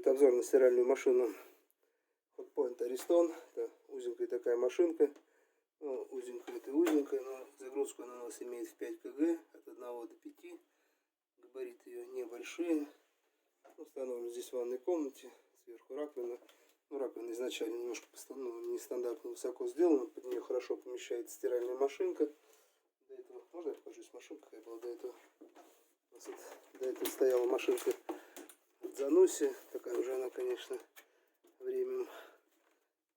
будет обзор на стиральную машину Hotpoint Ariston. Это узенькая такая машинка. Ну, узенькая это узенькая, но загрузку она у нас имеет в 5 кг от 1 до 5. Габариты ее небольшие. Установлен здесь в ванной комнате. Сверху раковина. Ну, раковина изначально немножко нестандартно высоко сделана. Под нее хорошо помещается стиральная машинка. До этого, можно я покажу, машинка какая была до этого? До этого стояла машинка в Заносе. Такая уже она, конечно, временем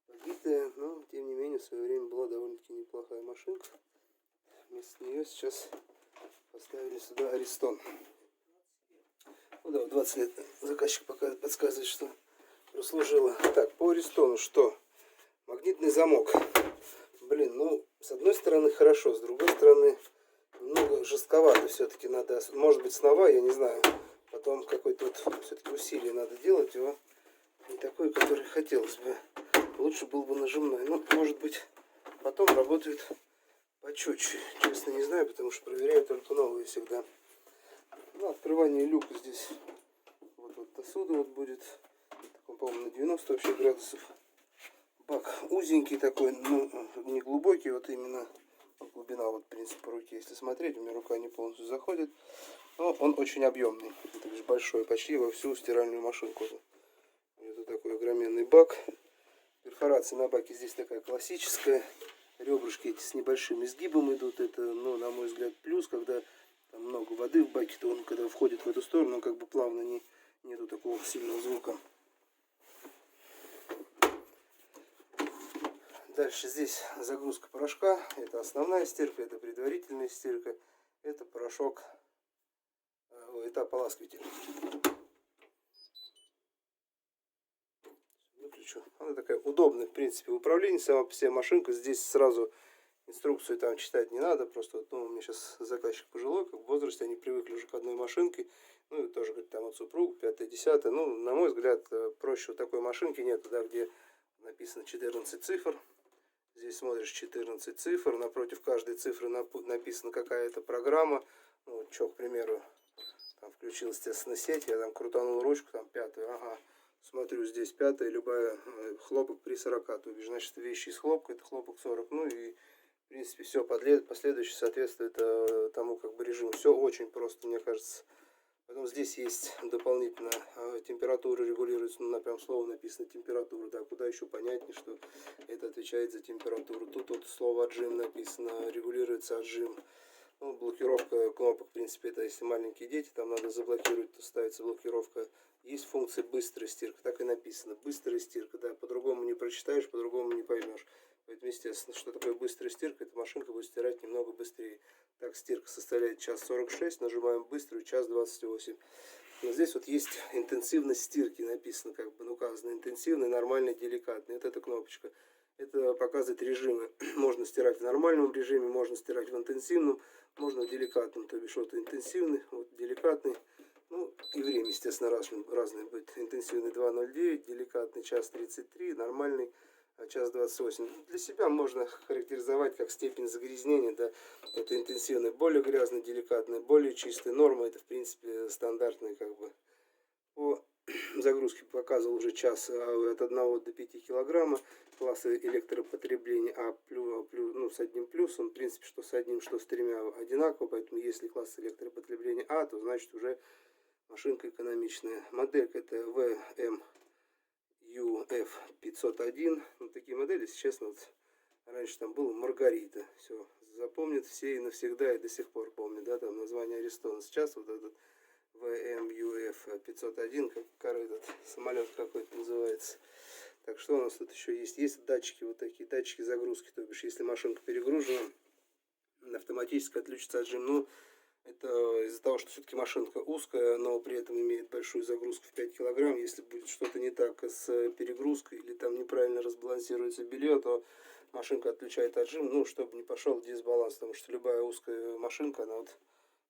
побитая, но тем не менее в свое время была довольно-таки неплохая машинка. Вместо нее сейчас поставили сюда Аристон. Ну да, 20 лет заказчик пока подсказывает, что прослужила. Так, по Аристону что? Магнитный замок. Блин, ну, с одной стороны хорошо, с другой стороны немного жестковато все-таки надо. Может быть, снова, я не знаю. Потом какое-то вот все-таки усилие надо делать его. Не такое, которое хотелось бы. Лучше был бы нажимной. Ну, может быть, потом работает почетче. Честно не знаю, потому что проверяю только новые всегда. Ну, открывание люка здесь. Вот отсюда вот будет. По-моему, на 90 вообще градусов. Бак узенький такой, ну, не глубокий, вот именно глубина, вот, в принципе, по руке, если смотреть, у меня рука не полностью заходит. Но он очень объемный, то есть большой, почти во всю стиральную машинку. Это такой огроменный бак. Перфорация на баке здесь такая классическая. Ребрышки эти с небольшим изгибом идут. Это, ну, на мой взгляд, плюс, когда там много воды в баке, то он, когда входит в эту сторону, как бы плавно нету такого сильного звука. Дальше здесь загрузка порошка. Это основная стирка, это предварительная стирка. Это порошок, это ополаскиватель. Выключу. Она такая удобная, в принципе, в управлении. Сама по себе машинка. Здесь сразу инструкцию там читать не надо. Просто, ну, у меня сейчас заказчик пожилой, как в возрасте, они привыкли уже к одной машинке. Ну, и тоже, говорит, там от супруга, 5-10. Ну, на мой взгляд, проще вот такой машинки нет, да, где написано 14 цифр. Здесь смотришь 14 цифр, напротив каждой цифры написана какая-то программа. Ну, вот что, к примеру, там включил, естественно, сеть, я там крутанул ручку, там 5-ю, ага, смотрю, здесь 5-я, любая, хлопок при 40, то бишь, значит, вещи из хлопка, это хлопок 40, ну и, в принципе, все последующее соответствует тому, как бы, режиму. Все очень просто, мне кажется. Потом здесь есть дополнительно температура регулируется, ну, прям слово написано температура, да, куда еще понятнее, что это отвечает за температуру. Тут вот слово отжим написано, регулируется отжим. Ну, блокировка кнопок, в принципе, это если маленькие дети, там надо заблокировать, то ставится блокировка. Есть функция быстрая стирка, так и написано, быстрая стирка, да, по-другому не прочитаешь, по-другому не поймешь. Поэтому, естественно, что такое быстрая стирка, эта машинка будет стирать немного быстрее. Так, стирка составляет час 46, нажимаем быструю, час 28. Но здесь вот есть интенсивность стирки, написано, как бы, указано, интенсивный, нормальный, деликатный. Вот эта кнопочка. Это показывает режимы. Можно стирать в нормальном режиме, можно стирать в интенсивном, можно в деликатном. То бишь, вот интенсивный, вот деликатный. Ну, и время, естественно, разное будет. Интенсивный 2.09, деликатный час 33, нормальный час 28. Для себя можно характеризовать как степень загрязнения. Да, это интенсивный, более грязный, деликатный, более чистый. Норма это, в принципе, стандартный, как бы. По загрузке показывал уже час от 1 до 5 килограмма. Классы электропотребления А+, ну, с одним плюсом. В принципе, что с одним, что с тремя одинаково. Поэтому, если класс электропотребления А, то значит уже машинка экономичная. Моделька это VMUF501. Вот такие модели, если честно, вот раньше там было Маргарита. Все, запомнят все и навсегда, и до сих пор помнят, да, там название Аристона. Сейчас вот этот VMUF501, как этот самолет какой-то называется. Так, что у нас тут еще есть? Есть датчики, вот такие датчики загрузки. То бишь, если машинка перегружена, автоматически отключится отжим. Ну, это из-за того, что все-таки машинка узкая, но при этом имеет большую загрузку в 5 килограмм. Если будет что-то не так с перегрузкой или там неправильно разбалансируется белье, то машинка отключает отжим, ну, чтобы не пошел дисбаланс. Потому что любая узкая машинка, она вот,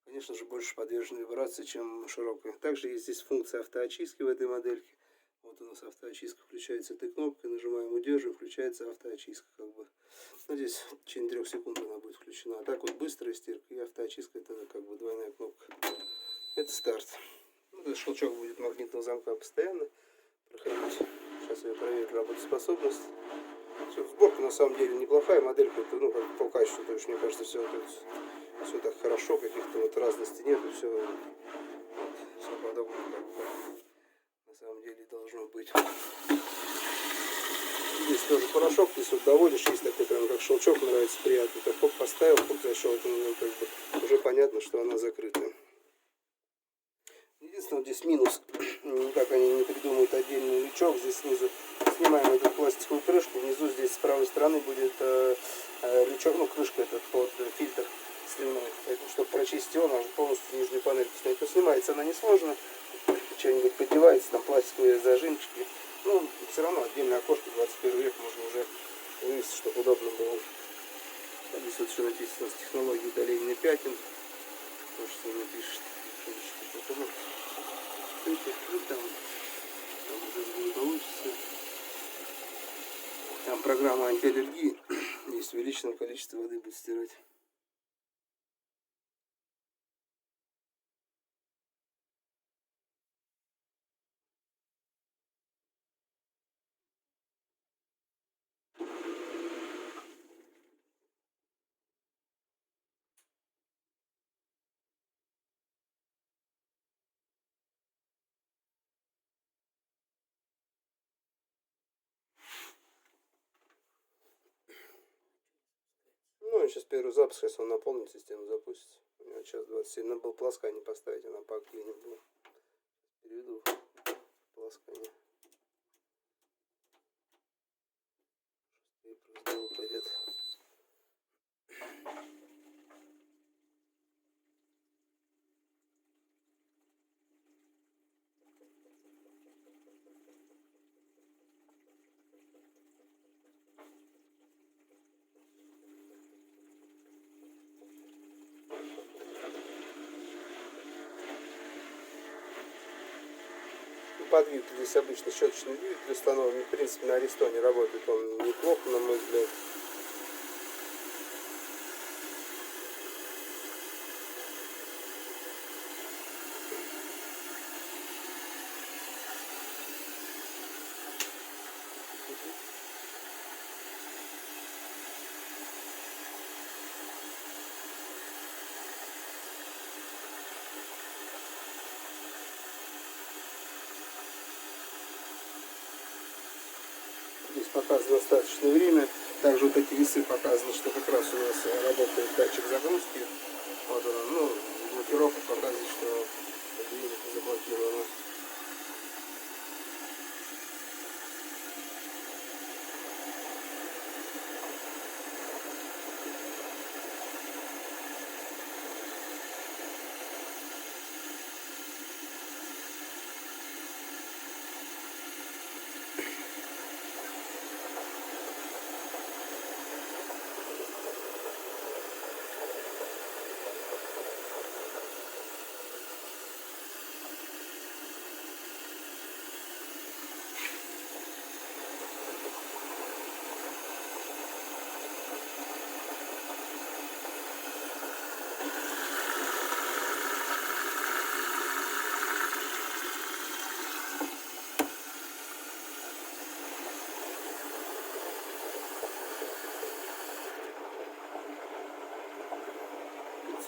конечно же, больше подвержена вибрации, чем широкая. Также есть здесь функция автоочистки в этой модельке. Вот у нас автоочистка, включается этой кнопкой, нажимаем, удерживаем, включается автоочистка, как бы. Ну, здесь в течение 3 секунд она будет включена. А так вот быстрая стирка и автоочистка, это как бы двойная кнопка. Это старт. Ну, этот щелчок будет магнитного замка постоянно. проходить. Сейчас я проверю работоспособность. Все, сборка на самом деле неплохая, моделька, это, ну, как по качеству, то есть, мне кажется, все так хорошо, каких-то вот разностей нет, все, вот, все подобно, как на самом деле должно быть. Здесь тоже порошок, здесь вот доводишь, есть такой прям как щелчок, нравится, приятно. Так хоп, поставил, хоп, защелкнул, ну, как бы уже понятно, что она закрыта. Единственное, здесь минус, никак они не придумают отдельный лючок, здесь снизу снимаем эту пластиковую крышку, внизу здесь с правой стороны будет лючок, ну, крышка этот под фильтр сливной, поэтому, чтобы прочистить его, нужно полностью нижнюю панельку снять. Но снимается она несложно, что-нибудь поддевается, там пластиковые зажимчики. Ну, все равно отдельное окошко, 21 век, можно уже вывести, чтобы удобно было. Здесь вот еще написано с технологией удаления пятен. То, что он напишет. Там уже не получится. Там программа антиаллергии. Есть увеличенное количество воды будет стирать. Ну, сейчас первый запуск, сейчас он наполнит, систему запустится. У него час 27. Надо было полоскание поставить, она по клине была. Переведу полоскание. И произвол пойдет. Подвиг здесь обычно щеточный двигатель установлен. В принципе, на Аристоне работает он неплохо, на мой взгляд. Здесь показано достаточное время. Также вот эти весы показаны, что как раз у нас работает датчик загрузки. Вот он, ну, блокировка показывает, что двигатель заблокировано.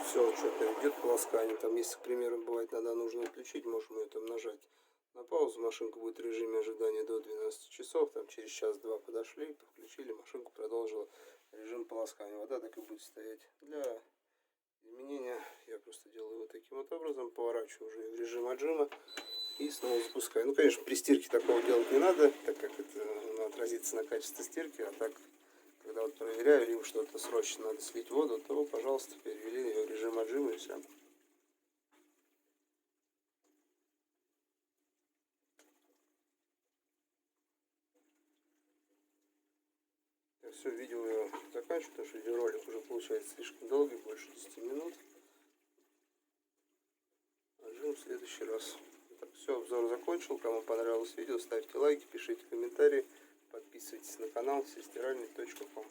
Все, что-то идет полоскание. Там, если, к примеру, бывает, нужно отключить, можем ее там нажать на паузу. Машинка будет в режиме ожидания до 12 часов. Там через час-два подошли, подключили, машинку продолжила режим полоскания. Вода так и будет стоять. Для изменения я просто делаю вот таким вот образом. Поворачиваю уже в режим отжима и снова запускаю. Ну, конечно, при стирке такого делать не надо, так как это отразится на качестве стирки, а так... Когда вот проверяю, либо что-то срочно надо слить воду, то, пожалуйста, перевели ее в режим отжима и все. Все, видео я заканчиваю, потому что видеоролик уже получается слишком долгий, больше 10 минут. Отжим в следующий раз. Так, все, обзор закончил. Кому понравилось видео, ставьте лайки, пишите комментарии, подписывайтесь на канал всестиральный.com.